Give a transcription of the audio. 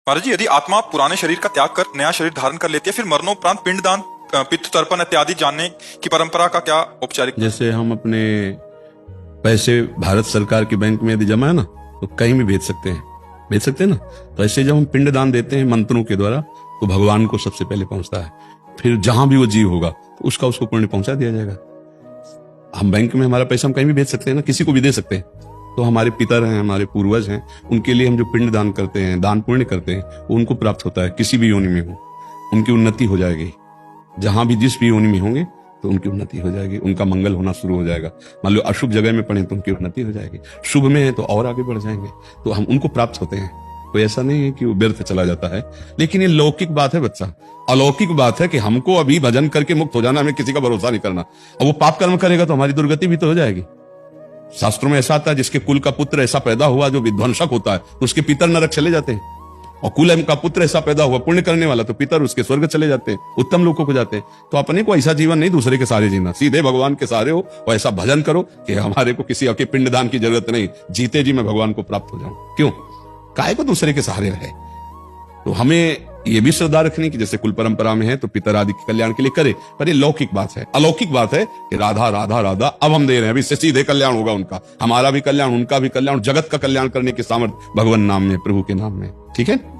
महाराज जी, यदि आत्मा पुराने शरीर का त्याग कर नया शरीर धारण कर लेती है, फिर मरणोपरांत पिंडदान, पितृ तर्पण इत्यादि जानने की परंपरा का क्या औपचारिक? जैसे हम अपने पैसे भारत सरकार के बैंक में यदि जमा है ना, तो कहीं भी भेज सकते हैं ना। तो ऐसे जब हम पिंडदान देते हैं मंत्रों के द्वारा, तो भगवान को सबसे पहले पहुंचता है, फिर जहां भी वो जीव होगा तो उसको पुण्य पहुंचा दिया जाएगा। हम बैंक में हमारा पैसा हम कहीं भी भेज सकते हैं ना, किसी को भी दे सकते हैं। तो हमारे पितर हैं, हमारे पूर्वज हैं, उनके लिए हम जो पिंड दान करते हैं, दान पुण्य करते हैं, वो उनको प्राप्त होता है। किसी भी योनि में हो, उनकी उन्नति हो जाएगी। जहां भी जिस भी योनि में होंगे तो उनकी उन्नति हो जाएगी, उनका मंगल होना शुरू हो जाएगा। मान लो अशुभ जगह में पड़े तो उनकी उन्नति हो जाएगी, शुभ में है तो और आगे बढ़ जाएंगे। तो हम उनको प्राप्त होते हैं। तो ऐसा नहीं है कि वो व्यर्थ चला जाता है। लेकिन ये लौकिक बात है बच्चा, अलौकिक बात है कि हमको अभी भजन करके मुक्त हो जाना, हमें किसी का भरोसा नहीं करना। अब वो पाप कर्म करेगा तो हमारी दुर्गति भी तो हो जाएगी। शास्त्रों में ऐसा आता है, जिसके कुल का पुत्र ऐसा पैदा हुआ जो विध्वंसक होता है, तो उसके पितर नरक चले जाते हैं। और कुल का पुत्र ऐसा पैदा हुआ पुण्य करने वाला, तो पितर उसके स्वर्ग चले जाते हैं, उत्तम लोगों को जाते हैं। तो अपने को ऐसा जीवन नहीं दूसरे के सहारे जीना, सीधे भगवान के सहारे हो और ऐसा भजन करो कि हमारे को किसी के पिंडदान की जरूरत नहीं, जीते जी मैं भगवान को प्राप्त हो जाऊं। क्यों काय को दूसरे के सहारे रहे? तो हमें ये भी श्रद्धा रखनी कि जैसे कुल परंपरा में है तो पितर आदि के कल्याण के लिए करे। पर ये लौकिक बात है, अलौकिक बात है कि राधा राधा राधा अब हम दे रहे हैं, अभी इससे सीधे कल्याण होगा उनका, हमारा भी कल्याण, उनका भी कल्याण, जगत का कल्याण करने की सामर्थ्य भगवान नाम में, प्रभु के नाम में। ठीक है।